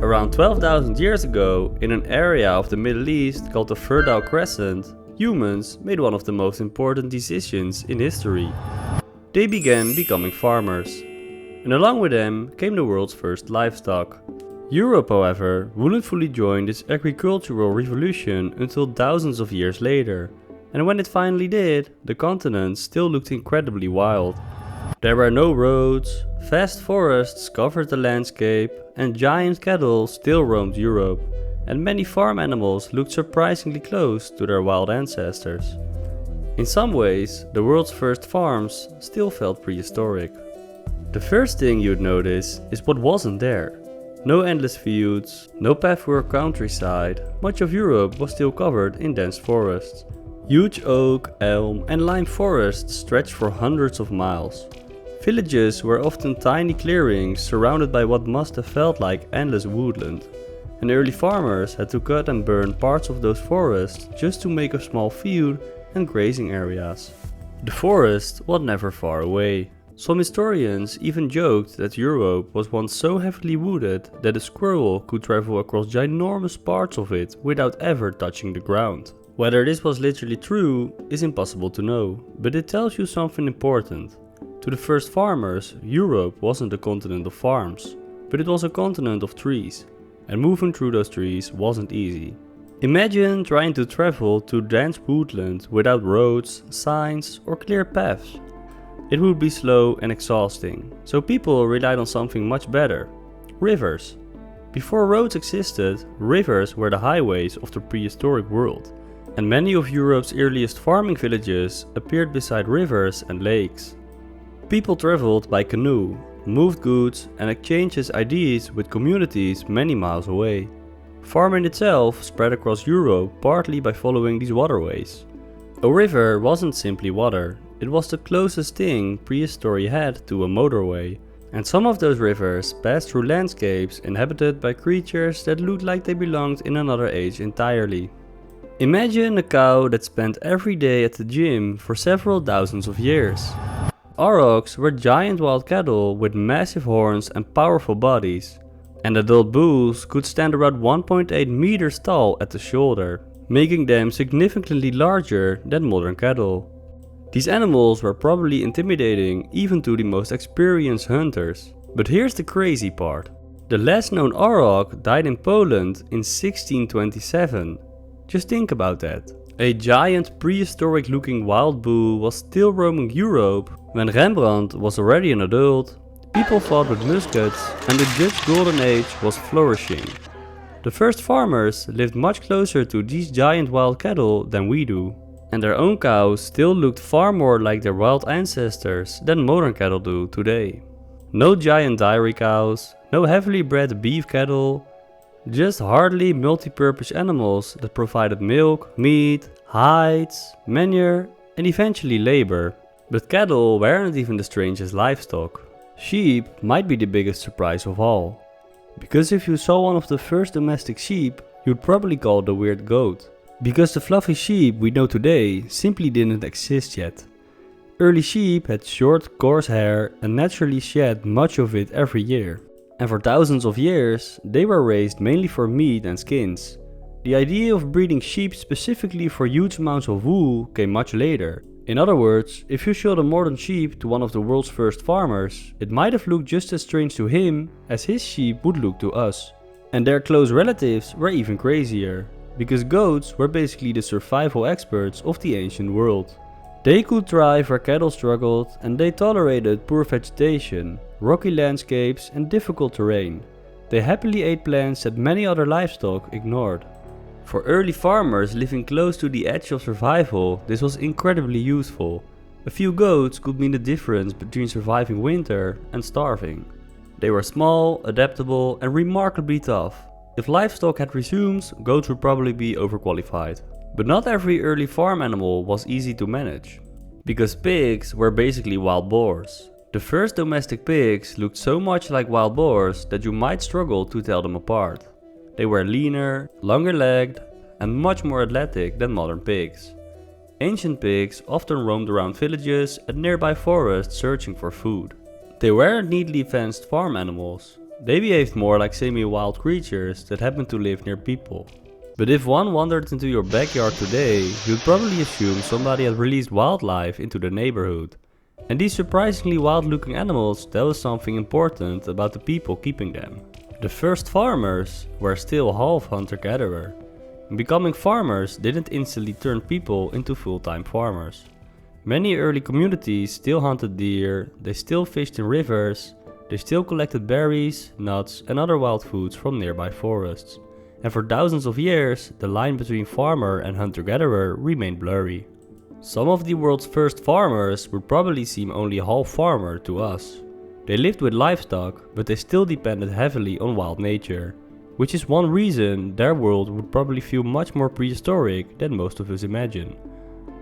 Around 12,000 years ago, in an area of the Middle East called the Fertile Crescent, humans made one of the most important decisions in history. They began becoming farmers. And along with them came the world's first livestock. Europe, however, wouldn't fully join this agricultural revolution until thousands of years later. And when it finally did, the continent still looked incredibly wild. There were no roads, vast forests covered the landscape, and giant cattle still roamed Europe, and many farm animals looked surprisingly close to their wild ancestors. In some ways, the world's first farms still felt prehistoric. The first thing you'd notice is what wasn't there. No endless fields, no patchwork countryside, much of Europe was still covered in dense forests. Huge oak, elm and lime forests stretched for hundreds of miles. Villages were often tiny clearings surrounded by what must have felt like endless woodland, and early farmers had to cut and burn parts of those forests just to make a small field and grazing areas. The forest was never far away. Some historians even joked that Europe was once so heavily wooded that a squirrel could travel across ginormous parts of it without ever touching the ground. Whether this was literally true is impossible to know, but it tells you something important. To the first farmers, Europe wasn't a continent of farms, but it was a continent of trees, and moving through those trees wasn't easy. Imagine trying to travel through dense woodland without roads, signs or clear paths. It would be slow and exhausting, so people relied on something much better: rivers. Before roads existed, rivers were the highways of the prehistoric world, and many of Europe's earliest farming villages appeared beside rivers and lakes. People traveled by canoe, moved goods and exchanged ideas with communities many miles away. Farming itself spread across Europe partly by following these waterways. A river wasn't simply water, it was the closest thing prehistory had to a motorway, and some of those rivers passed through landscapes inhabited by creatures that looked like they belonged in another age entirely. Imagine a cow that spent every day at the gym for several thousands of years. Aurochs were giant wild cattle with massive horns and powerful bodies, and adult bulls could stand around 1.8 meters tall at the shoulder, making them significantly larger than modern cattle. These animals were probably intimidating even to the most experienced hunters. But here's the crazy part. The last known auroch died in Poland in 1627. Just think about that. A giant prehistoric looking wild bull was still roaming Europe when Rembrandt was already an adult, people fought with muskets and the Dutch Golden Age was flourishing. The first farmers lived much closer to these giant wild cattle than we do, and their own cows still looked far more like their wild ancestors than modern cattle do today. No giant dairy cows, no heavily bred beef cattle, just hardly multi-purpose animals that provided milk, meat, hides, manure and eventually labor. But cattle weren't even the strangest livestock. Sheep might be the biggest surprise of all. Because if you saw one of the first domestic sheep, you'd probably call it a weird goat. Because the fluffy sheep we know today simply didn't exist yet. Early sheep had short, coarse hair and naturally shed much of it every year. And for thousands of years, they were raised mainly for meat and skins. The idea of breeding sheep specifically for huge amounts of wool came much later. In other words, if you showed a modern sheep to one of the world's first farmers, it might have looked just as strange to him as his sheep would look to us. And their close relatives were even crazier, because goats were basically the survival experts of the ancient world. They could thrive where cattle struggled, and they tolerated poor vegetation, rocky landscapes and difficult terrain. They happily ate plants that many other livestock ignored. For early farmers living close to the edge of survival, this was incredibly useful. A few goats could mean the difference between surviving winter and starving. They were small, adaptable and remarkably tough. If livestock had resumes, goats would probably be overqualified. But not every early farm animal was easy to manage, because pigs were basically wild boars. The first domestic pigs looked so much like wild boars that you might struggle to tell them apart. They were leaner, longer legged and much more athletic than modern pigs. Ancient pigs often roamed around villages and nearby forests searching for food. They weren't neatly fenced farm animals. They behaved more like semi-wild creatures that happened to live near people. But if one wandered into your backyard today, you'd probably assume somebody had released wildlife into the neighborhood. And these surprisingly wild looking animals tell us something important about the people keeping them. The first farmers were still half hunter-gatherer. Becoming farmers didn't instantly turn people into full-time farmers. Many early communities still hunted deer, they still fished in rivers, they still collected berries, nuts and other wild foods from nearby forests. And for thousands of years, the line between farmer and hunter-gatherer remained blurry. Some of the world's first farmers would probably seem only half farmer to us. They lived with livestock, but they still depended heavily on wild nature, which is one reason their world would probably feel much more prehistoric than most of us imagine.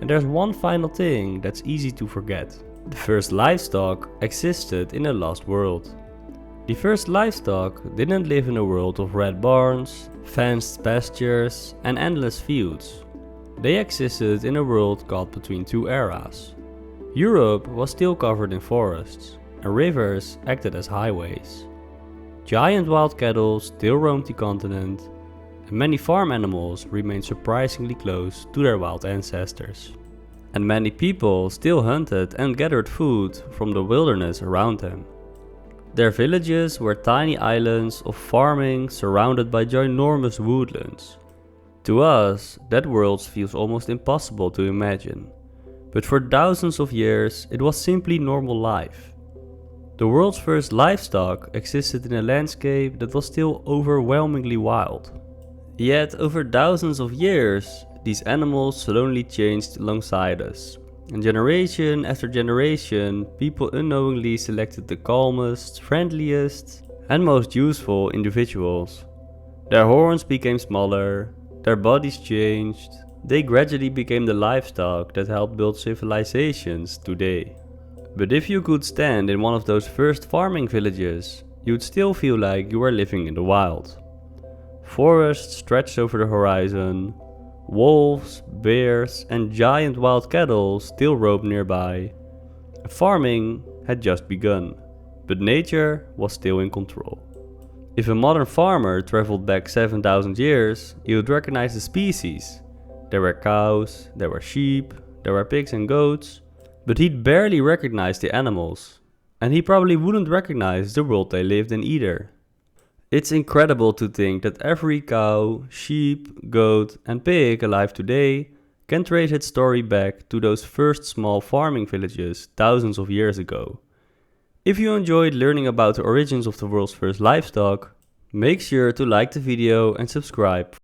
And there's one final thing that's easy to forget. The first livestock existed in a lost world. The first livestock didn't live in a world of red barns, fenced pastures and endless fields. They existed in a world caught between two eras. Europe was still covered in forests, and rivers acted as highways. Giant wild cattle still roamed the continent, and many farm animals remained surprisingly close to their wild ancestors. And many people still hunted and gathered food from the wilderness around them. Their villages were tiny islands of farming surrounded by ginormous woodlands. To us, that world feels almost impossible to imagine, but for thousands of years it was simply normal life. The world's first livestock existed in a landscape that was still overwhelmingly wild. Yet over thousands of years, these animals slowly changed alongside us, and generation after generation, people unknowingly selected the calmest, friendliest, and most useful individuals. Their horns became smaller, their bodies changed, they gradually became the livestock that helped build civilizations today. But if you could stand in one of those first farming villages, you'd still feel like you were living in the wild. Forests stretched over the horizon, wolves, bears and giant wild cattle still roamed nearby. Farming had just begun, but nature was still in control. If a modern farmer traveled back 7,000 years, he would recognize the species. There were cows, there were sheep, there were pigs and goats, but he'd barely recognize the animals. And he probably wouldn't recognize the world they lived in either. It's incredible to think that every cow, sheep, goat and pig alive today can trace its story back to those first small farming villages thousands of years ago. If you enjoyed learning about the origins of the world's first livestock, make sure to like the video and subscribe.